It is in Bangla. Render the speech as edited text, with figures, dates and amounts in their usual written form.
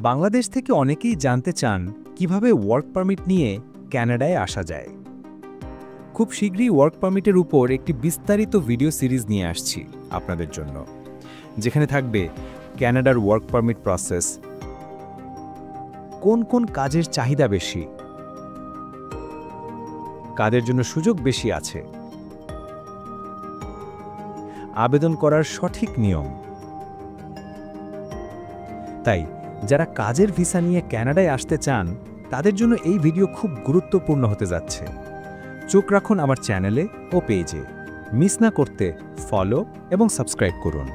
বাংলাদেশ থেকে অনেকেই জানতে চান কিভাবে ওয়ার্ক পারমিট নিয়ে কানাডায় আসা যায়। খুব শীঘ্রই ওয়ার্ক পারমিটের উপর একটি বিস্তারিত ভিডিও সিরিজ নিয়ে আসছি আপনাদের জন্য, যেখানে থাকবে কানাডার ওয়ার্ক পারমিট প্রসেস, কোন কোন কাজের চাহিদা বেশি, কাদের জন্য সুযোগ বেশি আছে, আবেদন করার সঠিক নিয়ম। তাই যারা কাজের ভিসা নিয়ে কানাডায় আসতে চান তাদের জন্য এই ভিডিও খুব গুরুত্বপূর্ণ হতে যাচ্ছে। চোখ রাখুন আমার চ্যানেলে ও পেজে, মিস না করতে ফলো এবং সাবস্ক্রাইব করুন।